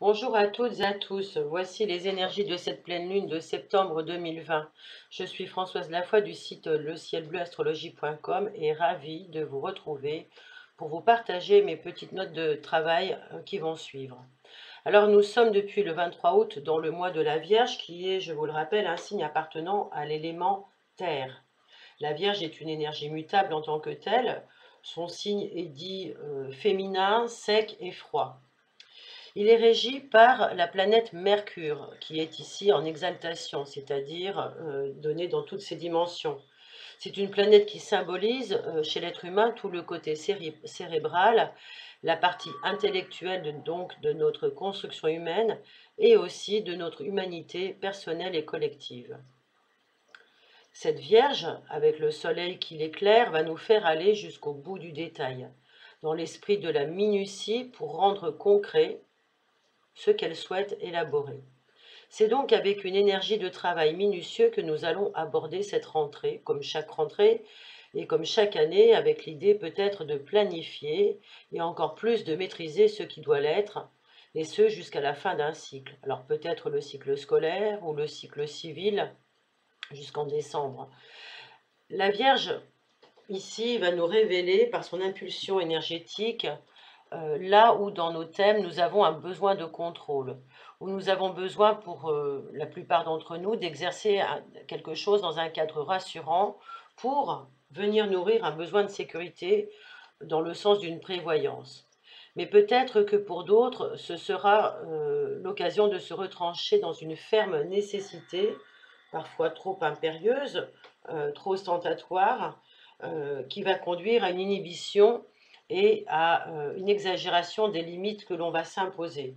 Bonjour à toutes et à tous, voici les énergies de cette pleine lune de septembre 2020. Je suis Françoise Lafoy du site lecielbleuastrologie.com et ravie de vous retrouver pour vous partager mes petites notes de travail qui vont suivre. Alors nous sommes depuis le 23 août dans le mois de la Vierge qui est, je vous le rappelle, un signe appartenant à l'élément terre. La Vierge est une énergie mutable en tant que telle, son signe est dit féminin, sec et froid. Il est régi par la planète Mercure, qui est ici en exaltation, c'est-à-dire donnée dans toutes ses dimensions. C'est une planète qui symbolise chez l'être humain tout le côté cérébral, la partie intellectuelle donc de notre construction humaine et aussi de notre humanité personnelle et collective. Cette Vierge, avec le soleil qui l'éclaire, va nous faire aller jusqu'au bout du détail, dans l'esprit de la minutie pour rendre concret ce qu'elle souhaite élaborer. C'est donc avec une énergie de travail minutieux que nous allons aborder cette rentrée, comme chaque rentrée et comme chaque année, avec l'idée peut-être de planifier et encore plus de maîtriser ce qui doit l'être, et ce jusqu'à la fin d'un cycle. Alors peut-être le cycle scolaire ou le cycle civil jusqu'en décembre. La Vierge, ici, va nous révéler par son impulsion énergétique là où dans nos thèmes nous avons un besoin de contrôle, où nous avons besoin pour la plupart d'entre nous d'exercer quelque chose dans un cadre rassurant pour venir nourrir un besoin de sécurité dans le sens d'une prévoyance. Mais peut-être que pour d'autres, ce sera l'occasion de se retrancher dans une ferme nécessité, parfois trop impérieuse, trop ostentatoire, qui va conduire à une inhibition et à une exagération des limites que l'on va s'imposer,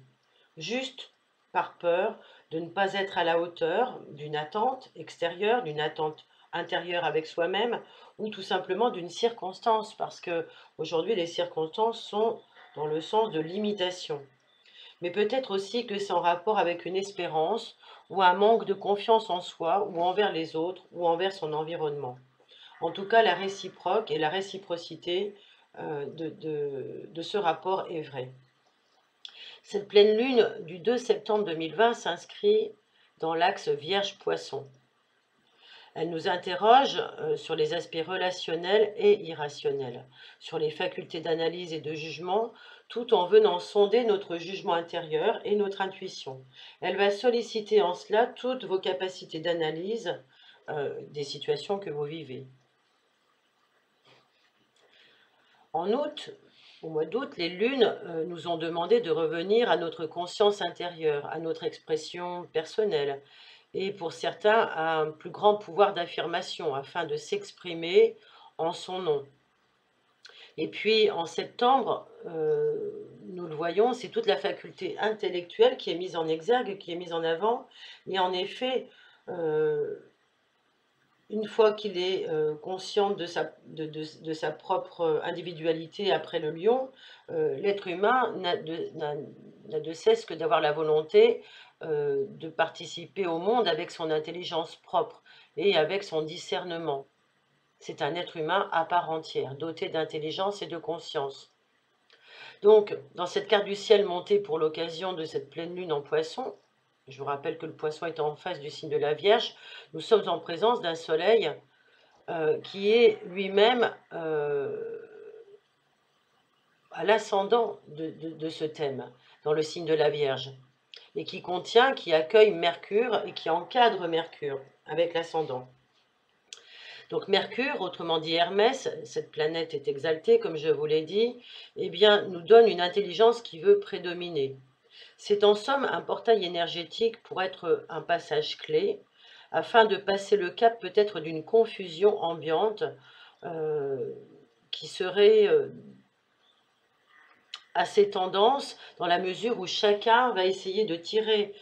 juste par peur de ne pas être à la hauteur d'une attente extérieure, d'une attente intérieure avec soi-même, ou tout simplement d'une circonstance, parce que aujourd'hui les circonstances sont dans le sens de l'imitation. Mais peut-être aussi que c'est en rapport avec une espérance ou un manque de confiance en soi ou envers les autres ou envers son environnement. En tout cas, la réciproque et la réciprocité de ce rapport est vraie. Cette pleine lune du 2 septembre 2020 s'inscrit dans l'axe Vierge-Poisson. Elle nous interroge sur les aspects relationnels et irrationnels, sur les facultés d'analyse et de jugement, tout en venant sonder notre jugement intérieur et notre intuition. Elle va solliciter en cela toutes vos capacités d'analyse des situations que vous vivez. En août, au mois d'août, les lunes nous ont demandé de revenir à notre conscience intérieure, à notre expression personnelle, et pour certains, à un plus grand pouvoir d'affirmation, afin de s'exprimer en son nom. Et puis, en septembre, nous le voyons, c'est toute la faculté intellectuelle qui est mise en exergue, qui est mise en avant, et en effet, une fois qu'il est conscient de sa propre individualité après le lion, l'être humain n'a de cesse que d'avoir la volonté de participer au monde avec son intelligence propre et avec son discernement. C'est un être humain à part entière, doté d'intelligence et de conscience. Donc, dans cette carte du ciel montée pour l'occasion de cette pleine lune en Poisson, je vous rappelle que le Poisson est en face du signe de la Vierge, nous sommes en présence d'un soleil qui est lui-même à l'ascendant de ce thème, dans le signe de la Vierge, et qui accueille Mercure et qui encadre Mercure avec l'ascendant. Donc Mercure, autrement dit Hermès, cette planète est exaltée, comme je vous l'ai dit, eh bien, nous donne une intelligence qui veut prédominer. C'est en somme un portail énergétique pour être un passage clé, afin de passer le cap peut-être d'une confusion ambiante qui serait assez tendance dans la mesure où chacun va essayer de tirer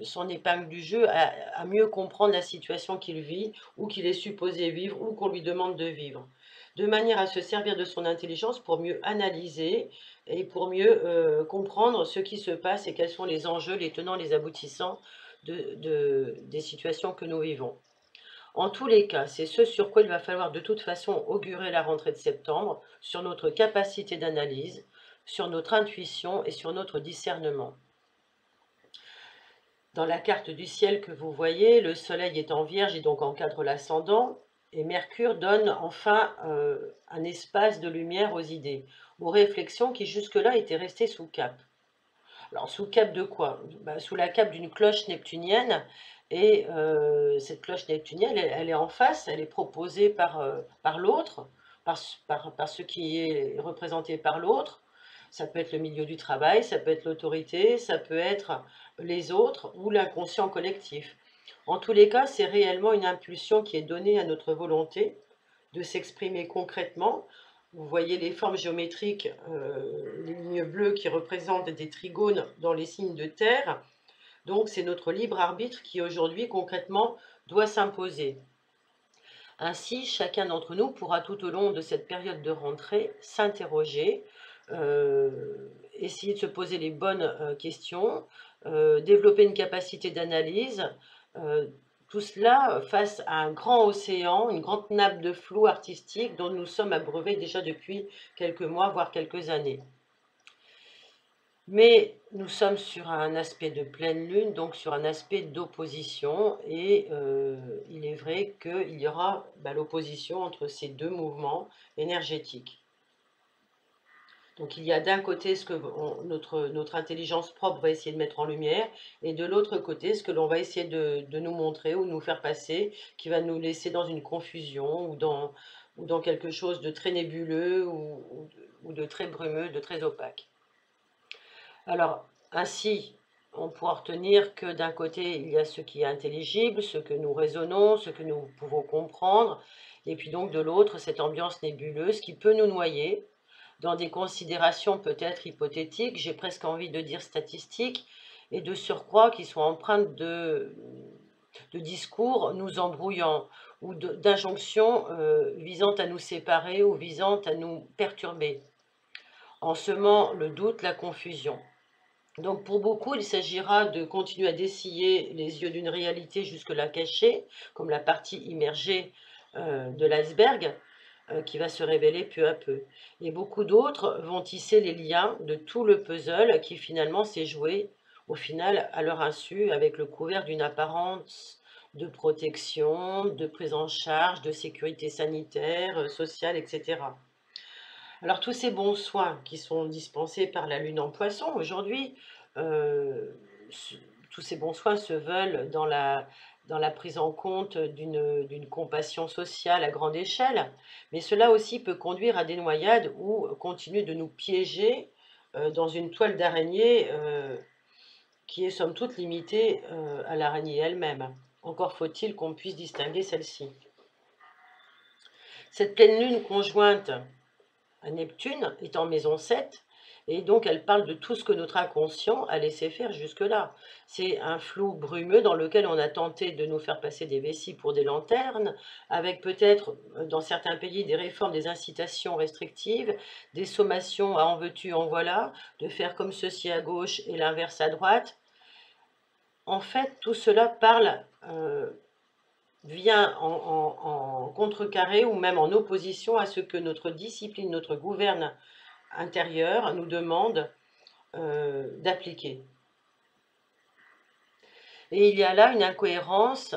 son épingle du jeu à mieux comprendre la situation qu'il vit ou qu'il est supposé vivre ou qu'on lui demande de vivre, de manière à se servir de son intelligence pour mieux analyser et pour mieux comprendre ce qui se passe et quels sont les enjeux, les tenants, les aboutissants des situations que nous vivons. En tous les cas, c'est ce sur quoi il va falloir de toute façon augurer la rentrée de septembre, sur notre capacité d'analyse, sur notre intuition et sur notre discernement. Dans la carte du ciel que vous voyez, le soleil est en Vierge et donc encadre l'ascendant, et Mercure donne enfin un espace de lumière aux idées, aux réflexions qui jusque-là étaient restées sous cape. Alors sous cape de quoi? Sous la cape d'une cloche neptunienne, et cette cloche neptunienne, elle est en face, elle est proposée par l'autre, par ce qui est représenté par l'autre. Ça peut être le milieu du travail, ça peut être l'autorité, ça peut être les autres ou l'inconscient collectif. En tous les cas, c'est réellement une impulsion qui est donnée à notre volonté de s'exprimer concrètement. Vous voyez les formes géométriques, les lignes bleues qui représentent des trigones dans les signes de terre. Donc c'est notre libre arbitre qui aujourd'hui concrètement doit s'imposer. Ainsi, chacun d'entre nous pourra tout au long de cette période de rentrée s'interroger, essayer de se poser les bonnes questions, développer une capacité d'analyse, tout cela face à un grand océan, une grande nappe de flou artistique dont nous sommes abreuvés déjà depuis quelques mois, voire quelques années. Mais nous sommes sur un aspect de pleine lune, donc sur un aspect d'opposition, et il est vrai qu'il y aura l'opposition entre ces deux mouvements énergétiques. Donc il y a d'un côté ce que notre intelligence propre va essayer de mettre en lumière, et de l'autre côté ce que l'on va essayer de nous montrer ou de nous faire passer, qui va nous laisser dans une confusion ou dans quelque chose de très nébuleux ou de très brumeux, de très opaque. Alors, ainsi, on pourra retenir que d'un côté, il y a ce qui est intelligible, ce que nous raisonnons, ce que nous pouvons comprendre, et puis donc de l'autre, cette ambiance nébuleuse qui peut nous noyer dans des considérations peut-être hypothétiques, j'ai presque envie de dire statistiques, et de surcroît qui sont empreintes de discours nous embrouillant, ou d'injonctions visant à nous séparer ou visant à nous perturber, en semant le doute, la confusion. Donc pour beaucoup, il s'agira de continuer à dessiller les yeux d'une réalité jusque-là cachée, comme la partie immergée de l'iceberg, qui va se révéler peu à peu. Et beaucoup d'autres vont tisser les liens de tout le puzzle qui finalement s'est joué, au final, à leur insu, avec le couvert d'une apparence de protection, de prise en charge, de sécurité sanitaire, sociale, etc. Alors tous ces bons soins qui sont dispensés par la lune en poisson aujourd'hui, euh, tous ces bons soins se veulent dans la prise en compte d'une compassion sociale à grande échelle, mais cela aussi peut conduire à des noyades ou continuer de nous piéger dans une toile d'araignée qui est somme toute limitée à l'araignée elle-même. Encore faut-il qu'on puisse distinguer celle-ci. Cette pleine lune conjointe à Neptune est en maison 7, et donc elle parle de tout ce que notre inconscient a laissé faire jusque-là. C'est un flou brumeux dans lequel on a tenté de nous faire passer des vessies pour des lanternes, avec peut-être dans certains pays des réformes, des incitations restrictives, des sommations à en veux-tu, en voilà, de faire comme ceci à gauche et l'inverse à droite. En fait, tout cela vient en contrecarré ou même en opposition à ce que notre discipline, notre gouverne intérieur nous demande d'appliquer. Et il y a là une incohérence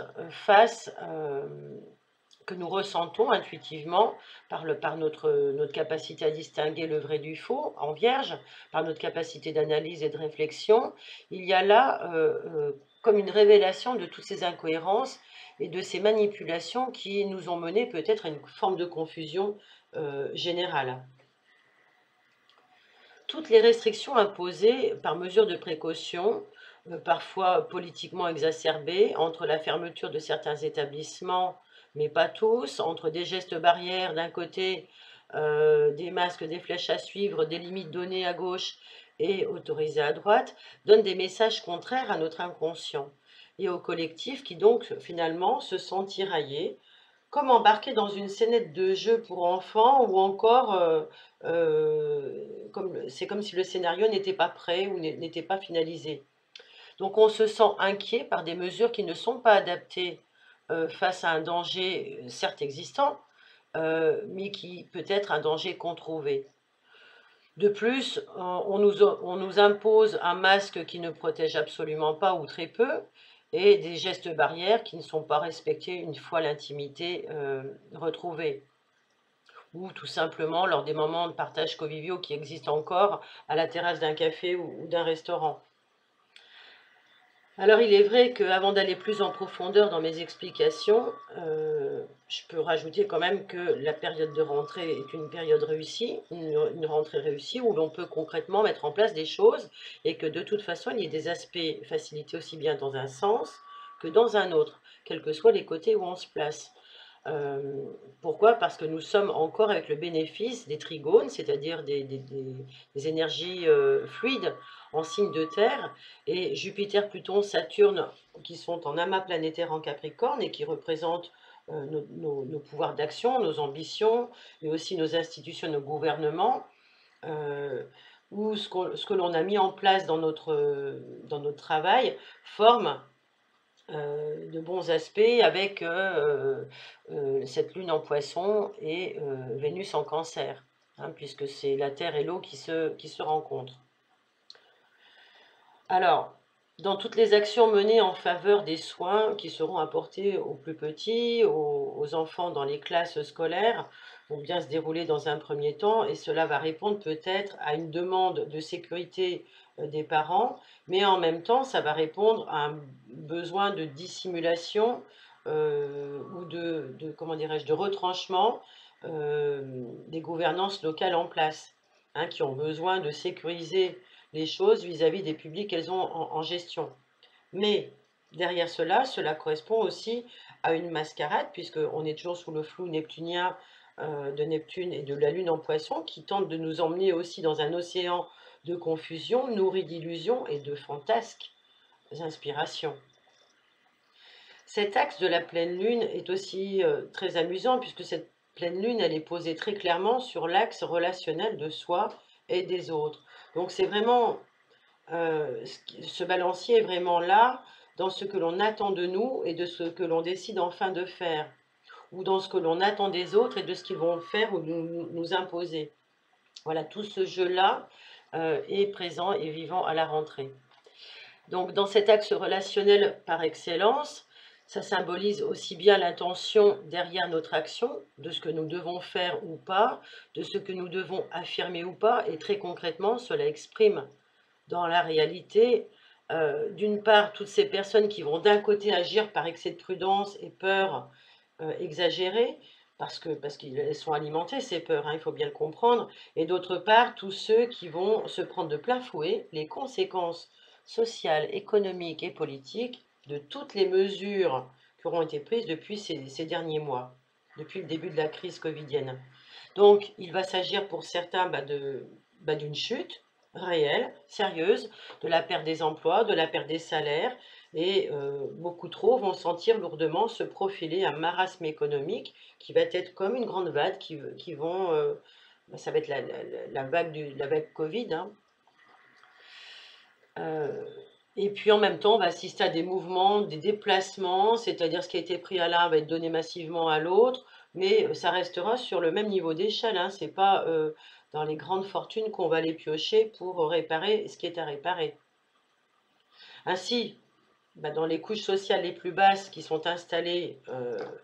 que nous ressentons intuitivement par notre capacité à distinguer le vrai du faux en vierge, par notre capacité d'analyse et de réflexion. Il y a là comme une révélation de toutes ces incohérences et de ces manipulations qui nous ont mené peut-être à une forme de confusion générale. Toutes les restrictions imposées par mesure de précaution, parfois politiquement exacerbées, entre la fermeture de certains établissements, mais pas tous, entre des gestes barrières d'un côté, des masques, des flèches à suivre, des limites données à gauche et autorisées à droite, donnent des messages contraires à notre inconscient et au collectif qui donc finalement se sent tiraillé, comme embarqué dans une scénette de jeu pour enfants ou encore c'est comme si le scénario n'était pas prêt ou n'était pas finalisé. Donc on se sent inquiet par des mesures qui ne sont pas adaptées face à un danger certes existant, mais qui peut être un danger qu'on trouvait. De plus, on nous impose un masque qui ne protège absolument pas ou très peu, et des gestes barrières qui ne sont pas respectés une fois l'intimité retrouvée, ou tout simplement lors des moments de partage conviviaux qui existent encore à la terrasse d'un café ou d'un restaurant. Alors il est vrai qu'avant d'aller plus en profondeur dans mes explications, je peux rajouter quand même que la période de rentrée est une période réussie, une rentrée réussie où l'on peut concrètement mettre en place des choses et que de toute façon il y a des aspects facilités aussi bien dans un sens que dans un autre, quels que soient les côtés où on se place. Euh, Pourquoi? Parce que nous sommes encore avec le bénéfice des trigones, c'est-à-dire des énergies fluides en signe de terre, et Jupiter, Pluton, Saturne, qui sont en amas planétaire en Capricorne et qui représentent nos pouvoirs d'action, nos ambitions, mais aussi nos institutions, nos gouvernements, où ce que l'on a mis en place dans notre travail forme de bons aspects avec cette lune en poisson et Vénus en cancer, hein, puisque c'est la terre et l'eau qui se rencontrent. Alors, dans toutes les actions menées en faveur des soins qui seront apportés aux plus petits, aux enfants dans les classes scolaires, vont bien se dérouler dans un premier temps et cela va répondre peut-être à une demande de sécurité des parents, mais en même temps, ça va répondre à un besoin de dissimulation ou comment dirais-je, de retranchement des gouvernances locales en place, hein, qui ont besoin de sécuriser les choses vis-à-vis des publics qu'elles ont en gestion. Mais derrière cela, cela correspond aussi à une mascarade, puisqu'on est toujours sous le flou neptunien de Neptune et de la Lune en Poisson, qui tente de nous emmener aussi dans un océan de confusion, nourri d'illusions et de fantasques inspirations. Cet axe de la pleine Lune est aussi très amusant, puisque cette pleine Lune, elle est posée très clairement sur l'axe relationnel de soi et des autres. Donc c'est vraiment ce balancier est vraiment là dans ce que l'on attend de nous et de ce que l'on décide enfin de faire, ou dans ce que l'on attend des autres et de ce qu'ils vont faire ou nous imposer. Voilà, tout ce jeu-là est présent et vivant à la rentrée. Donc dans cet axe relationnel par excellence, ça symbolise aussi bien l'intention derrière notre action, de ce que nous devons faire ou pas, de ce que nous devons affirmer ou pas, et très concrètement, cela exprime dans la réalité, d'une part, toutes ces personnes qui vont d'un côté agir par excès de prudence et peur exagérée, parce qu'elles sont alimentées, ces peurs, hein, il faut bien le comprendre, et d'autre part, tous ceux qui vont se prendre de plein fouet les conséquences sociales, économiques et politiques de toutes les mesures qui auront été prises depuis ces derniers mois, depuis le début de la crise covidienne. Donc, il va s'agir pour certains d'une chute réelle, sérieuse, de la perte des emplois, de la perte des salaires, et beaucoup trop vont sentir lourdement se profiler un marasme économique qui va être comme une grande vague qui vont, ça va être la vague Covid, hein. Et puis en même temps, on va assister à des mouvements, des déplacements, c'est-à-dire ce qui a été pris à l'un va être donné massivement à l'autre, mais ça restera sur le même niveau d'échelle, hein. C'est pas dans les grandes fortunes qu'on va aller piocher pour réparer ce qui est à réparer. Ainsi, dans les couches sociales les plus basses qui sont installées,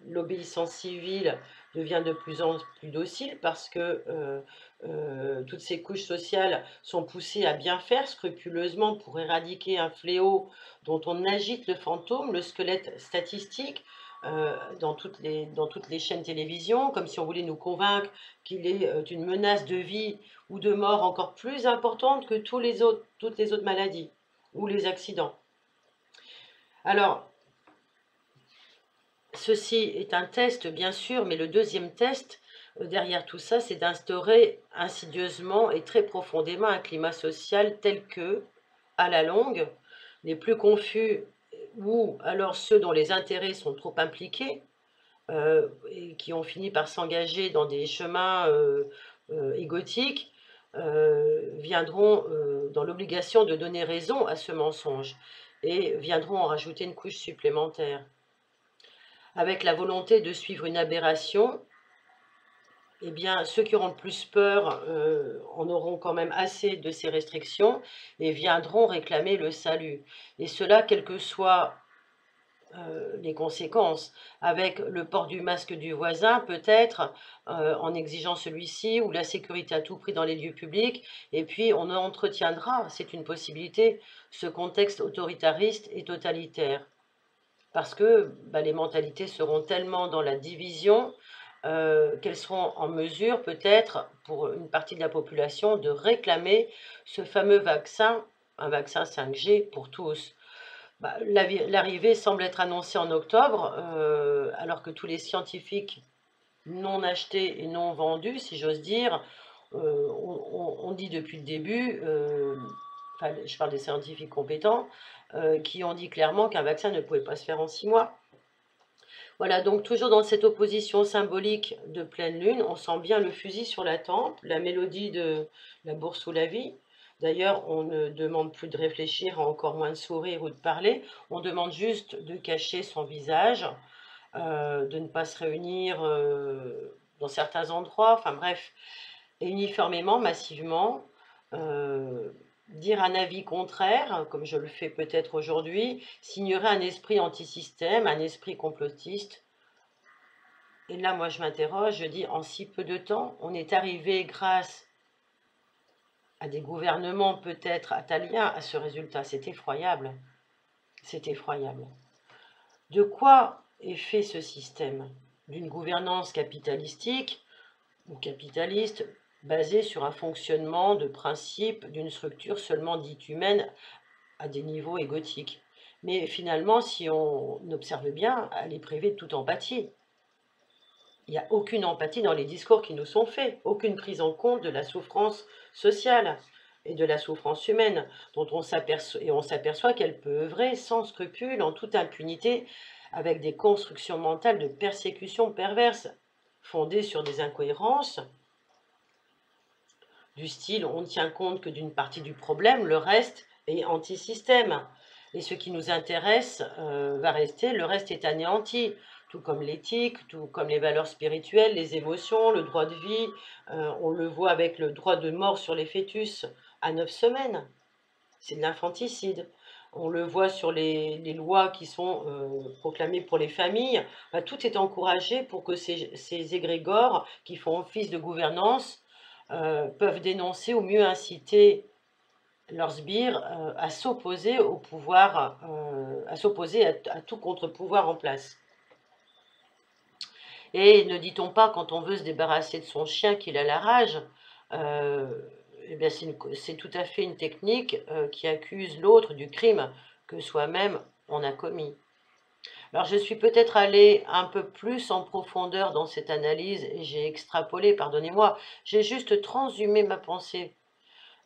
l'obéissance civile devient de plus en plus docile parce que toutes ces couches sociales sont poussées à bien faire scrupuleusement pour éradiquer un fléau dont on agite le fantôme, le squelette statistique, dans toutes les chaînes télévision, comme si on voulait nous convaincre qu'il est une menace de vie ou de mort encore plus importante que toutes les autres maladies ou les accidents. Alors, ceci est un test, bien sûr, mais le deuxième test, derrière tout ça, c'est d'instaurer insidieusement et très profondément un climat social tel que, à la longue, les plus confus ou alors ceux dont les intérêts sont trop impliqués et qui ont fini par s'engager dans des chemins égotiques, viendront dans l'obligation de donner raison à ce mensonge et viendront en rajouter une couche supplémentaire, avec la volonté de suivre une aberration eh bien, ceux qui auront le plus peur en auront quand même assez de ces restrictions et viendront réclamer le salut. Et cela, quelles que soient les conséquences, avec le port du masque du voisin, peut-être, en exigeant celui-ci, ou la sécurité à tout prix dans les lieux publics, et puis on entretiendra, c'est une possibilité, ce contexte autoritariste et totalitaire. Parce que bah, les mentalités seront tellement dans la division qu'elles seront en mesure, peut-être, pour une partie de la population, de réclamer ce fameux vaccin, un vaccin 5G pour tous. Bah, l'arrivée semble être annoncée en octobre, alors que tous les scientifiques non achetés et non vendus, si j'ose dire, on dit depuis le début, enfin, je parle des scientifiques compétents, qui ont dit clairement qu'un vaccin ne pouvait pas se faire en 6 mois. Voilà, donc toujours dans cette opposition symbolique de pleine lune, on sent bien le fusil sur la tempe, la mélodie de la bourse ou la vie. D'ailleurs, on ne demande plus de réfléchir, encore moins de sourire ou de parler. On demande juste de cacher son visage, de ne pas se réunir dans certains endroits, enfin bref, et uniformément, massivement, dire un avis contraire, comme je le fais peut-être aujourd'hui, signerait un esprit antisystème, un esprit complotiste. Et là, moi, je m'interroge, je dis, en si peu de temps, on est arrivé grâce à des gouvernements peut-être italiens à ce résultat. C'est effroyable. C'est effroyable. De quoi est fait ce système? D'une gouvernance capitalistique ou capitaliste basée sur un fonctionnement de principe d'une structure seulement dite humaine à des niveaux égotiques. Mais finalement, si on observe bien, elle est privée de toute empathie. Il n'y a aucune empathie dans les discours qui nous sont faits, aucune prise en compte de la souffrance sociale et de la souffrance humaine, dont on s'aperçoit qu'elle peut œuvrer sans scrupule, en toute impunité, avec des constructions mentales de persécution perverse, fondées sur des incohérences, du style on ne tient compte que d'une partie du problème, le reste est anti-système. Et ce qui nous intéresse va rester, le reste est anéanti, tout comme l'éthique, tout comme les valeurs spirituelles, les émotions, le droit de vie. On le voit avec le droit de mort sur les fœtus à 9 semaines. C'est de l'infanticide. On le voit sur les lois qui sont proclamées pour les familles. Bah, tout est encouragé pour que ces égrégores qui font office de gouvernance peuvent dénoncer ou mieux inciter leurs sbires à s'opposer au pouvoir, à s'opposer à tout contre-pouvoir en place. Et ne dit-on pas, quand on veut se débarrasser de son chien qu'il a la rage, euh, eh bien c'est tout à fait une technique qui accuse l'autre du crime que soi-même on a commis. Alors je suis peut-être allée un peu plus en profondeur dans cette analyse et j'ai extrapolé, pardonnez-moi, j'ai juste transhumé ma pensée.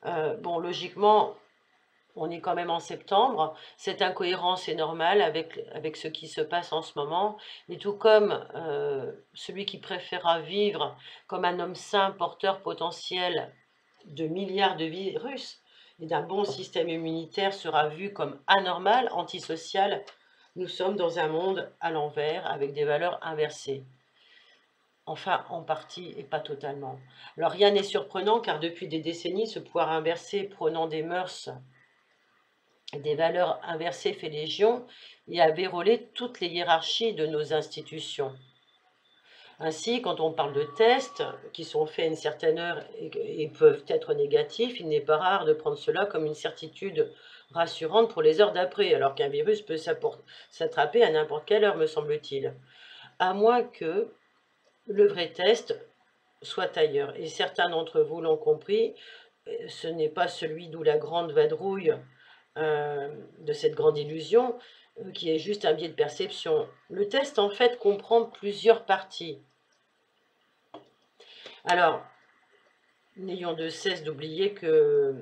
Bon, logiquement, on est quand même en septembre. Cette incohérence est normale avec ce qui se passe en ce moment. Et tout comme celui qui préférera vivre comme un homme sain, porteur potentiel de milliards de virus et d'un bon système immunitaire sera vu comme anormal, antisocial, nous sommes dans un monde à l'envers avec des valeurs inversées. Enfin, en partie et pas totalement. Alors rien n'est surprenant car depuis des décennies, ce pouvoir inversé prônant des mœurs des valeurs inversées fait légion et a vérolé toutes les hiérarchies de nos institutions. Ainsi, quand on parle de tests qui sont faits à une certaine heure et peuvent être négatifs, il n'est pas rare de prendre cela comme une certitude rassurante pour les heures d'après, alors qu'un virus peut s'attraper à n'importe quelle heure, me semble-t-il. À moins que le vrai test soit ailleurs. Et certains d'entre vous l'ont compris, ce n'est pas celui d'où la grande vadrouille de cette grande illusion, qui est juste un biais de perception. Le test, en fait, comprend plusieurs parties. Alors, n'ayons de cesse d'oublier de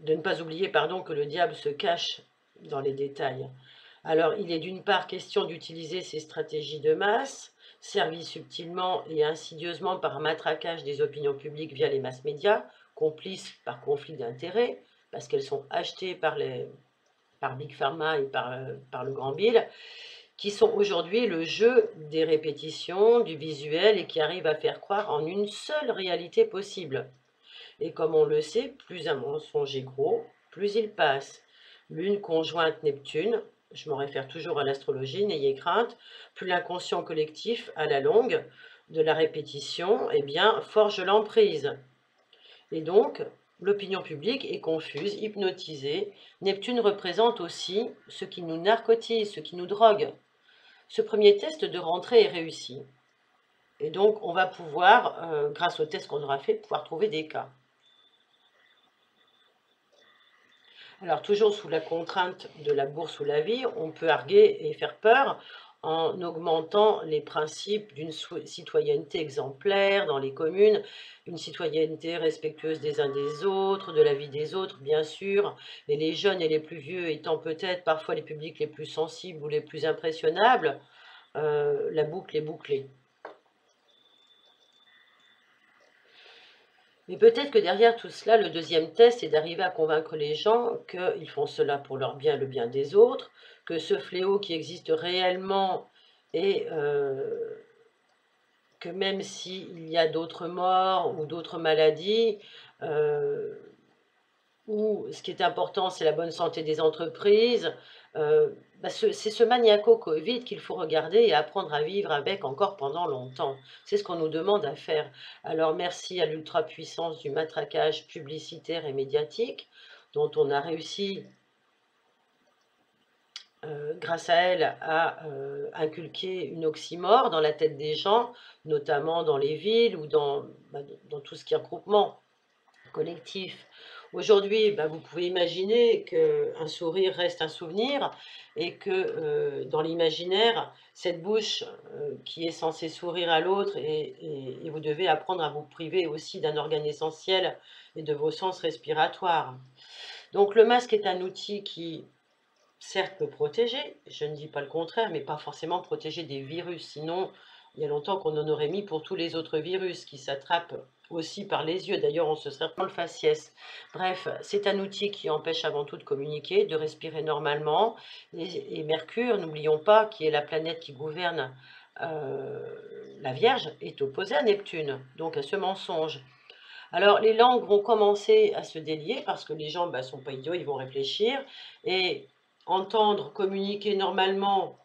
ne pas oublier, pardon, que le diable se cache dans les détails. Alors, il est d'une part question d'utiliser ces stratégies de masse, servies subtilement et insidieusement par un matraquage des opinions publiques via les masses médias, complices par conflit d'intérêts, parce qu'elles sont achetées par Big Pharma et par le Grand Bill, qui sont aujourd'hui le jeu des répétitions, du visuel et qui arrivent à faire croire en une seule réalité possible. Et comme on le sait, plus un mensonge est gros, plus il passe. Lune conjointe Neptune, je m'en réfère toujours à l'astrologie, n'ayez crainte, plus l'inconscient collectif, à la longue, de la répétition, eh bien, forge l'emprise. Et donc, l'opinion publique est confuse, hypnotisée. Neptune représente aussi ce qui nous narcotise, ce qui nous drogue. Ce premier test de rentrée est réussi. Et donc, on va pouvoir, grâce au test qu'on aura fait, pouvoir trouver des cas. Alors, toujours sous la contrainte de la bourse ou la vie, on peut arguer et faire peur en augmentant les principes d'une citoyenneté exemplaire dans les communes, une citoyenneté respectueuse des uns des autres, de la vie des autres, bien sûr, et les jeunes et les plus vieux étant peut-être parfois les publics les plus sensibles ou les plus impressionnables, la boucle est bouclée. Mais peut-être que derrière tout cela, le deuxième test est d'arriver à convaincre les gens qu'ils font cela pour leur bien, le bien des autres, que ce fléau qui existe réellement et que même s'il y a d'autres morts ou d'autres maladies, euh, où ce qui est important, c'est la bonne santé des entreprises, c'est ce maniaco-Covid qu'il faut regarder et apprendre à vivre avec encore pendant longtemps. C'est ce qu'on nous demande à faire. Alors merci à l'ultra-puissance du matraquage publicitaire et médiatique, dont on a réussi, grâce à elle, à inculquer une oxymore dans la tête des gens, notamment dans les villes ou dans tout ce qui est regroupement collectif. Aujourd'hui, vous pouvez imaginer qu'un sourire reste un souvenir et que dans l'imaginaire, cette bouche qui est censée sourire à l'autre, et vous devez apprendre à vous priver aussi d'un organe essentiel et de vos sens respiratoires. Donc le masque est un outil qui, certes, peut protéger, je ne dis pas le contraire, mais pas forcément protéger des virus. Sinon, il y a longtemps qu'on en aurait mis pour tous les autres virus qui s'attrapent aussi par les yeux. D'ailleurs, on se serait dans le faciès. Bref, c'est un outil qui empêche avant tout de communiquer, de respirer normalement. Et Mercure, n'oublions pas, qui est la planète qui gouverne la Vierge, est opposée à Neptune, donc à ce mensonge. Alors, les langues vont commencer à se délier parce que les gens ne sont pas idiots, ils vont réfléchir. Et entendre, communiquer normalement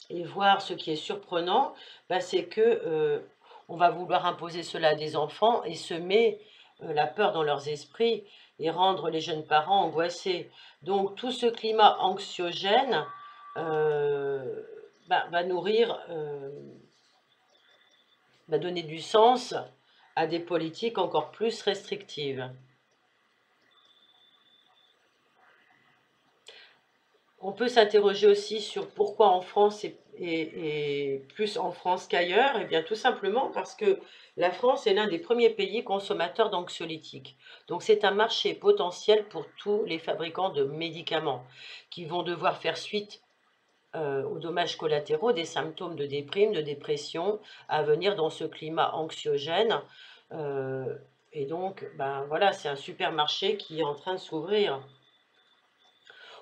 et voir ce qui est surprenant, c'est que on va vouloir imposer cela à des enfants et semer la peur dans leurs esprits et rendre les jeunes parents angoissés. Donc tout ce climat anxiogène va nourrir, va donner du sens à des politiques encore plus restrictives. On peut s'interroger aussi sur pourquoi en France et plus en France qu'ailleurs. Eh bien, tout simplement parce que la France est l'un des premiers pays consommateurs d'anxiolytiques. Donc, c'est un marché potentiel pour tous les fabricants de médicaments qui vont devoir faire suite aux dommages collatéraux des symptômes de déprime, de dépression à venir dans ce climat anxiogène. Et donc, voilà, c'est un super marché qui est en train de s'ouvrir.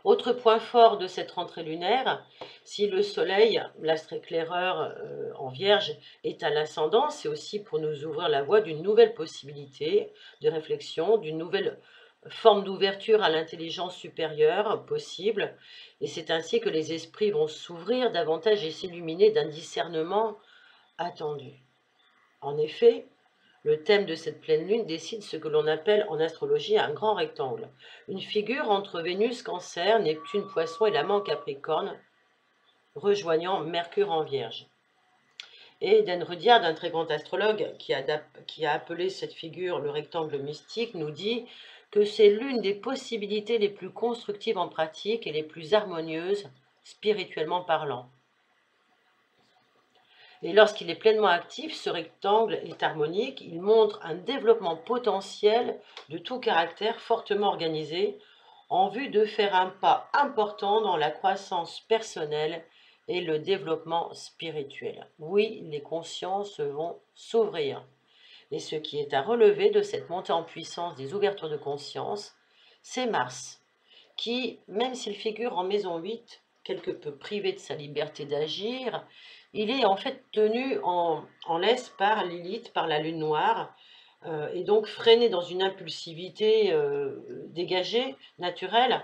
Autre point fort de cette rentrée lunaire, si le soleil, l'astre éclaireur en Vierge, est à l'ascendant, c'est aussi pour nous ouvrir la voie d'une nouvelle possibilité de réflexion, d'une nouvelle forme d'ouverture à l'intelligence supérieure possible. Et c'est ainsi que les esprits vont s'ouvrir davantage et s'illuminer d'un discernement attendu. En effet, le thème de cette pleine lune décide ce que l'on appelle en astrologie un grand rectangle, une figure entre Vénus, Cancer, Neptune, Poisson et l'amant Capricorne, rejoignant Mercure en Vierge. Et Dan Rudyard, un très grand astrologue qui a appelé cette figure le rectangle mystique, nous dit que c'est l'une des possibilités les plus constructives en pratique et les plus harmonieuses, spirituellement parlant. Et lorsqu'il est pleinement actif, ce rectangle est harmonique, il montre un développement potentiel de tout caractère fortement organisé en vue de faire un pas important dans la croissance personnelle et le développement spirituel. Oui, les consciences vont s'ouvrir. Et ce qui est à relever de cette montée en puissance des ouvertures de conscience, c'est Mars, qui, même s'il figure en maison 8, quelque peu privé de sa liberté d'agir, il est en fait tenu en laisse par Lilith, par la lune noire, et donc freiné dans une impulsivité dégagée, naturelle.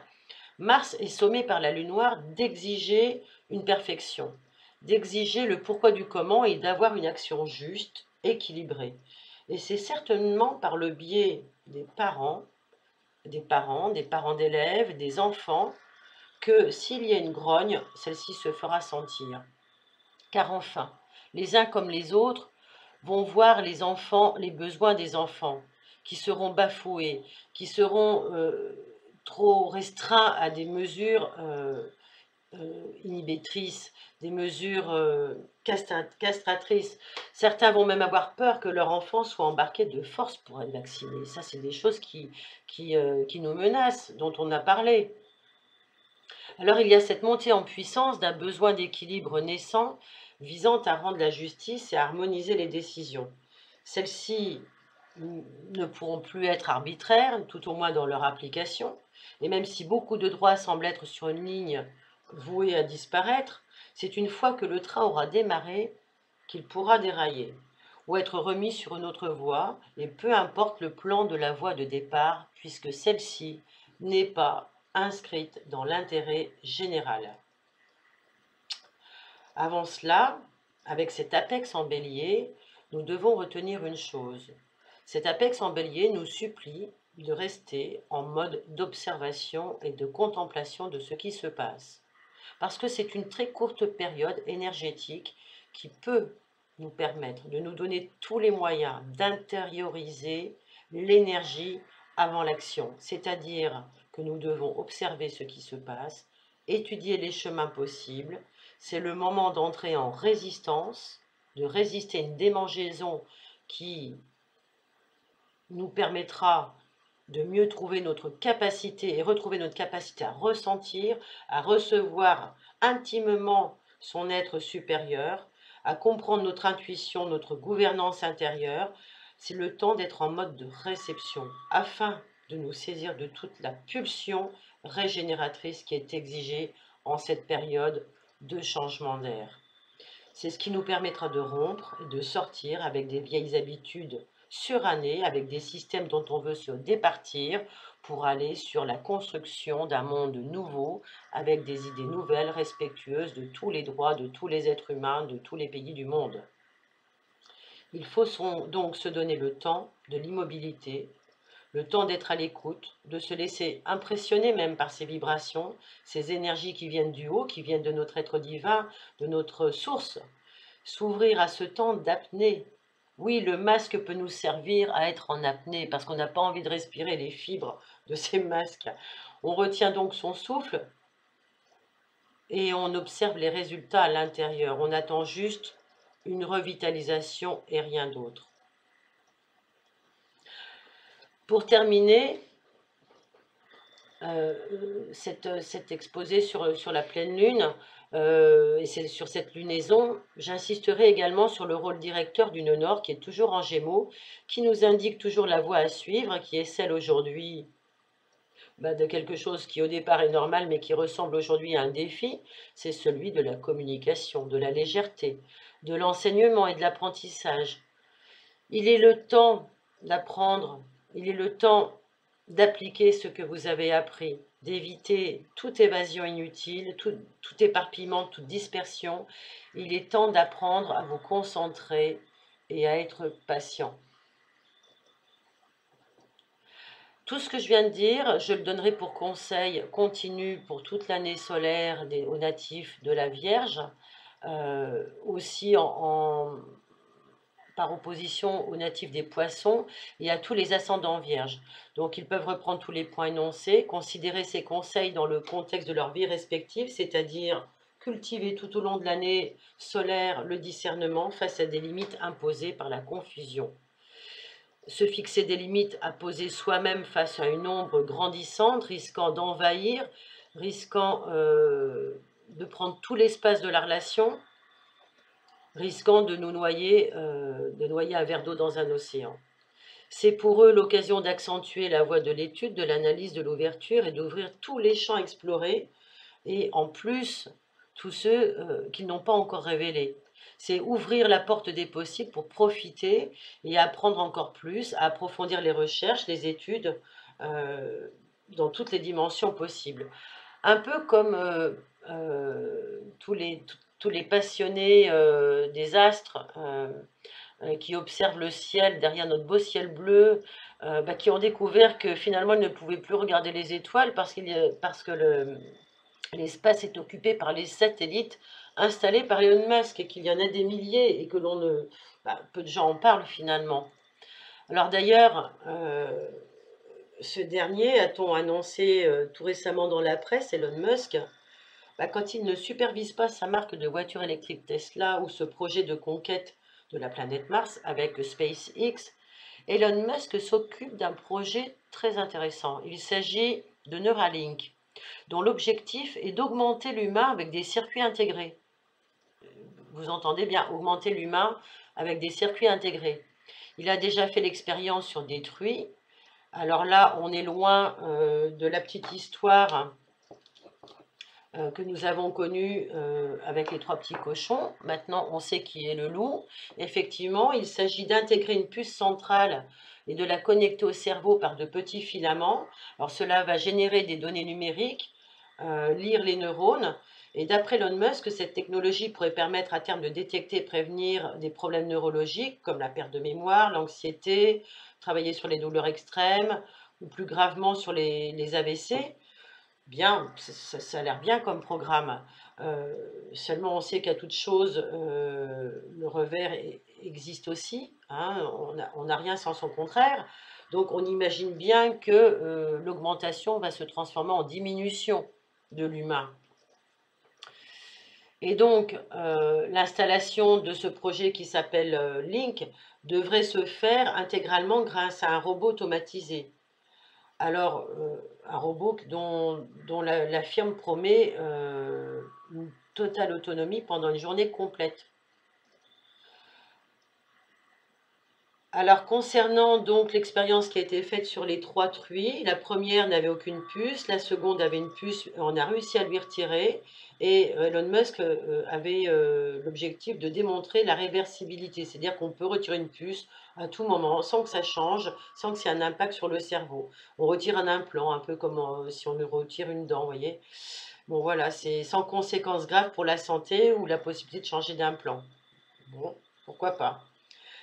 Mars est sommé par la lune noire d'exiger une perfection, d'exiger le pourquoi du comment et d'avoir une action juste, équilibrée. Et c'est certainement par le biais des parents d'élèves, des enfants, que s'il y a une grogne, celle-ci se fera sentir. Car enfin, les uns comme les autres vont voir les enfants, les besoins des enfants, qui seront bafoués, qui seront trop restreints à des mesures inhibitrices, des mesures castratrices. Certains vont même avoir peur que leur enfant soit embarqué de force pour être vacciné. Ça, c'est des choses qui nous menacent, dont on a parlé. Alors il y a cette montée en puissance d'un besoin d'équilibre naissant visant à rendre la justice et à harmoniser les décisions. Celles-ci ne pourront plus être arbitraires, tout au moins dans leur application, et même si beaucoup de droits semblent être sur une ligne vouée à disparaître, c'est une fois que le train aura démarré qu'il pourra dérailler ou être remis sur une autre voie, et peu importe le plan de la voie de départ, puisque celle-ci n'est pas inscrite dans l'intérêt général. Avant cela, avec cet apex en bélier, nous devons retenir une chose. Cet apex en bélier nous supplie de rester en mode d'observation et de contemplation de ce qui se passe. Parce que c'est une très courte période énergétique qui peut nous permettre de nous donner tous les moyens d'intérioriser l'énergie avant l'action. C'est-à-dire que nous devons observer ce qui se passe, étudier les chemins possibles. C'est le moment d'entrer en résistance, de résister à une démangeaison qui nous permettra de mieux trouver notre capacité et retrouver notre capacité à ressentir, à recevoir intimement son être supérieur, à comprendre notre intuition, notre gouvernance intérieure. C'est le temps d'être en mode de réception afin de nous saisir de toute la pulsion régénératrice qui est exigée en cette période de changement d'air. C'est ce qui nous permettra de rompre et de sortir avec des vieilles habitudes surannées, avec des systèmes dont on veut se départir pour aller sur la construction d'un monde nouveau, avec des idées nouvelles, respectueuses de tous les droits de tous les êtres humains, de tous les pays du monde. Il faut donc se donner le temps de l'immobilité, le temps d'être à l'écoute, de se laisser impressionner même par ces vibrations, ces énergies qui viennent du haut, qui viennent de notre être divin, de notre source. S'ouvrir à ce temps d'apnée. Oui, le masque peut nous servir à être en apnée parce qu'on n'a pas envie de respirer les fibres de ces masques. On retient donc son souffle et on observe les résultats à l'intérieur. On attend juste une revitalisation et rien d'autre. Pour terminer, cet exposé sur la pleine lune, et c'est sur cette lunaison, j'insisterai également sur le rôle directeur du nœud nord qui est toujours en Gémeaux, qui nous indique toujours la voie à suivre, qui est celle aujourd'hui de quelque chose qui au départ est normal mais qui ressemble aujourd'hui à un défi, c'est celui de la communication, de la légèreté, de l'enseignement et de l'apprentissage. Il est le temps d'apprendre, il est le temps d'appliquer ce que vous avez appris, d'éviter toute évasion inutile, tout éparpillement, toute dispersion. Il est temps d'apprendre à vous concentrer et à être patient. Tout ce que je viens de dire, je le donnerai pour conseil continu pour toute l'année solaire aux natifs de la Vierge, aussi par opposition aux natifs des poissons et à tous les ascendants vierges. Donc ils peuvent reprendre tous les points énoncés, considérer ces conseils dans le contexte de leur vie respective, c'est-à-dire cultiver tout au long de l'année solaire le discernement face à des limites imposées par la confusion. Se fixer des limites à poser soi-même face à une ombre grandissante, risquant d'envahir, risquant de prendre tout l'espace de la relation, risquant de nous noyer, un verre d'eau dans un océan. C'est pour eux l'occasion d'accentuer la voie de l'étude, de l'analyse, de l'ouverture et d'ouvrir tous les champs explorés et en plus, tous ceux qui n'ont pas encore révélé. C'est ouvrir la porte des possibles pour profiter et apprendre encore plus, à approfondir les recherches, les études euh, dans toutes les dimensions possibles. Un peu comme tous les passionnés des astres qui observent le ciel derrière notre beau ciel bleu, qui ont découvert que finalement ils ne pouvaient plus regarder les étoiles parce que l'espace est occupé par les satellites installés par Elon Musk et qu'il y en a des milliers et que l'on ne... peu de gens en parlent finalement. Alors d'ailleurs, ce dernier, a-t-on annoncé tout récemment dans la presse, Elon Musk, quand il ne supervise pas sa marque de voiture électrique Tesla ou ce projet de conquête de la planète Mars avec SpaceX, Elon Musk s'occupe d'un projet très intéressant. Il s'agit de Neuralink, dont l'objectif est d'augmenter l'humain avec des circuits intégrés. Vous entendez bien, augmenter l'humain avec des circuits intégrés. Il a déjà fait l'expérience sur des truies. Alors là, on est loin de la petite histoire que nous avons connue avec les trois petits cochons. Maintenant, on sait qui est le loup. Effectivement, il s'agit d'intégrer une puce centrale et de la connecter au cerveau par de petits filaments. Alors cela va générer des données numériques, lire les neurones. Et d'après Elon Musk, cette technologie pourrait permettre à terme de détecter et prévenir des problèmes neurologiques comme la perte de mémoire, l'anxiété, travailler sur les douleurs extrêmes ou plus gravement sur les AVC. Bien, ça a l'air bien comme programme. Seulement, on sait qu'à toute chose, le revers existe aussi. Hein, on n'a rien sans son contraire. Donc, on imagine bien que l'augmentation va se transformer en diminution de l'humain. Et donc, l'installation de ce projet qui s'appelle Link devrait se faire intégralement grâce à un robot automatisé. Alors, un robot dont la firme promet une totale autonomie pendant une journée complète. Alors, concernant donc l'expérience qui a été faite sur les trois truies, la première n'avait aucune puce, la seconde avait une puce, on a réussi à lui retirer, et Elon Musk avait l'objectif de démontrer la réversibilité, c'est-à-dire qu'on peut retirer une puce à tout moment sans que ça change, sans que ça ait un impact sur le cerveau. On retire un implant, un peu comme si on retire une dent, vous voyez. Bon voilà, c'est sans conséquences graves pour la santé ou la possibilité de changer d'implant. Bon, pourquoi pas.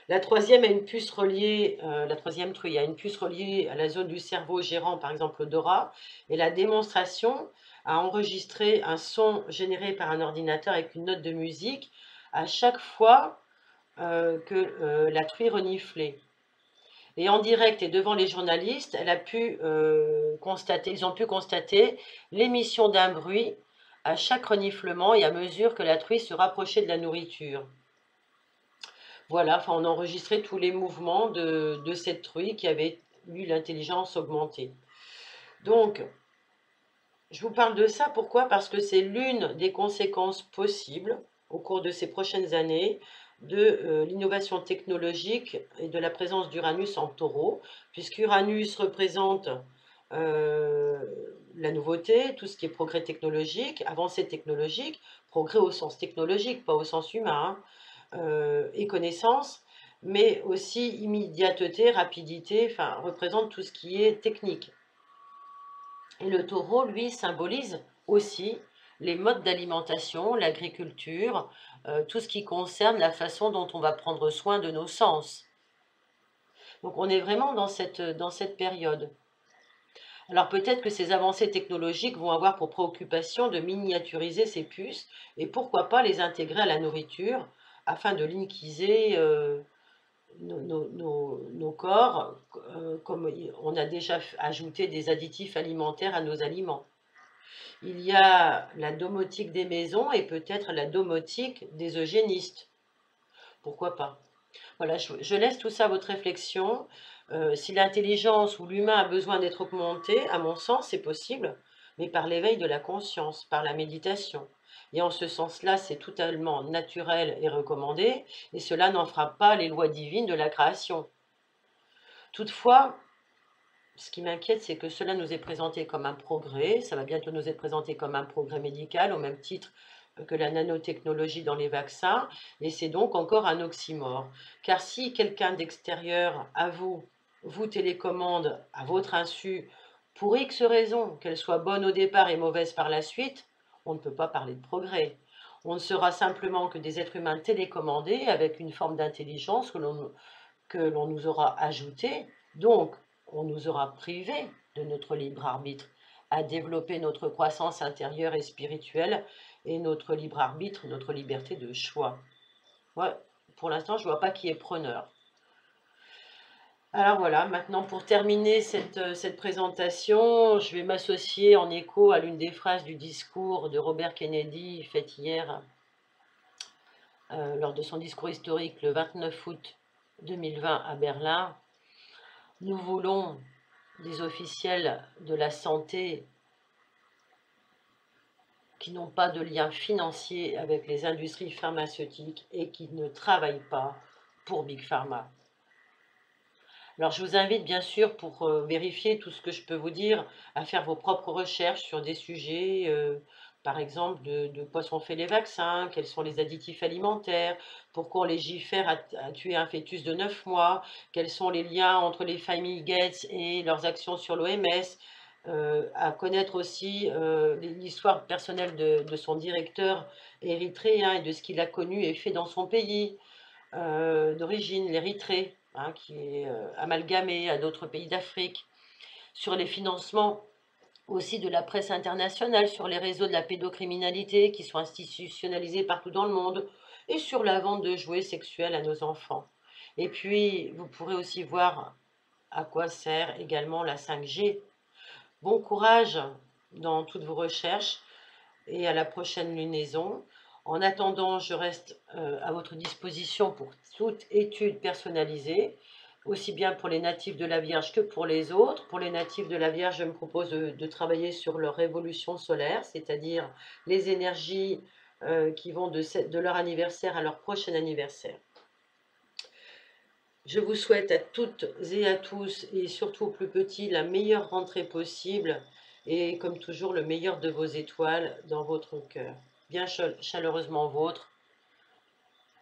La troisième a une puce reliée, la troisième truie a une puce reliée à la zone du cerveau gérant par exemple l'odorat, et la démonstration a enregistré un son généré par un ordinateur avec une note de musique à chaque fois que la truie reniflait. Et en direct et devant les journalistes, elle a pu constater, ils ont pu constater l'émission d'un bruit à chaque reniflement et à mesure que la truie se rapprochait de la nourriture. Voilà, enfin, on a enregistré tous les mouvements de cette truie qui avait eu l'intelligence augmentée. Donc, je vous parle de ça, pourquoi? Parce que c'est l'une des conséquences possibles au cours de ces prochaines années de l'innovation technologique et de la présence d'Uranus en taureau, puisqu'Uranus représente euh, la nouveauté, tout ce qui est progrès technologique, avancée technologique, progrès au sens technologique, pas au sens humain, et connaissance, mais aussi immédiateté, rapidité, enfin, représente tout ce qui est technique. Et le taureau, lui, symbolise aussi les modes d'alimentation, l'agriculture, tout ce qui concerne la façon dont on va prendre soin de nos sens. Donc on est vraiment dans cette période. Alors peut-être que ces avancées technologiques vont avoir pour préoccupation de miniaturiser ces puces et pourquoi pas les intégrer à la nourriture afin de linkiser nos corps, comme on a déjà ajouté des additifs alimentaires à nos aliments. Il y a la domotique des maisons et peut-être la domotique des eugénistes. Pourquoi pas? Voilà, je laisse tout ça à votre réflexion. Si l'intelligence ou l'humain a besoin d'être augmenté, à mon sens, c'est possible, mais par l'éveil de la conscience, par la méditation. Et en ce sens-là, c'est totalement naturel et recommandé, et cela n'en fera pas les lois divines de la création. Toutefois, ce qui m'inquiète, c'est que cela nous est présenté comme un progrès, ça va bientôt nous être présenté comme un progrès médical, au même titre que la nanotechnologie dans les vaccins, et c'est donc encore un oxymore. Car si quelqu'un d'extérieur à vous, vous télécommande à votre insu, pour X raisons, qu'elle soit bonne au départ et mauvaise par la suite, on ne peut pas parler de progrès. On ne sera simplement que des êtres humains télécommandés avec une forme d'intelligence que l'on nous aura ajoutée. Donc, on nous aura privés de notre libre arbitre, à développer notre croissance intérieure et spirituelle et notre libre arbitre, notre liberté de choix. Ouais, pour l'instant, je ne vois pas qui est preneur. Alors voilà, maintenant pour terminer cette présentation, je vais m'associer en écho à l'une des phrases du discours de Robert Kennedy fait hier lors de son discours historique le 29 août 2020 à Berlin. Nous voulons des officiels de la santé qui n'ont pas de lien financier avec les industries pharmaceutiques et qui ne travaillent pas pour Big Pharma. Alors je vous invite bien sûr pour vérifier tout ce que je peux vous dire à faire vos propres recherches sur des sujets, par exemple de quoi sont faits les vaccins, quels sont les additifs alimentaires, pourquoi on légifère à tuer un fœtus de 9 mois, quels sont les liens entre les familles Gates et leurs actions sur l'OMS, à connaître aussi l'histoire personnelle de son directeur érythréen et de ce qu'il a connu et fait dans son pays d'origine, l'Érythrée, hein, qui est amalgamée à d'autres pays d'Afrique, sur les financements aussi de la presse internationale, sur les réseaux de la pédocriminalité qui sont institutionnalisés partout dans le monde, et sur la vente de jouets sexuels à nos enfants. Et puis, vous pourrez aussi voir à quoi sert également la 5G. Bon courage dans toutes vos recherches et à la prochaine lunaison. En attendant, je reste à votre disposition pour toute étude personnalisée, aussi bien pour les natifs de la Vierge que pour les autres. Pour les natifs de la Vierge, je me propose de travailler sur leur révolution solaire, c'est-à-dire les énergies qui vont de leur anniversaire à leur prochain anniversaire. Je vous souhaite à toutes et à tous, et surtout aux plus petits, la meilleure rentrée possible et comme toujours le meilleur de vos étoiles dans votre cœur. Bien chaleureusement vôtre.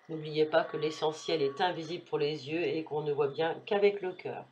N'oubliez pas que l'essentiel est invisible pour les yeux et qu'on ne voit bien qu'avec le cœur.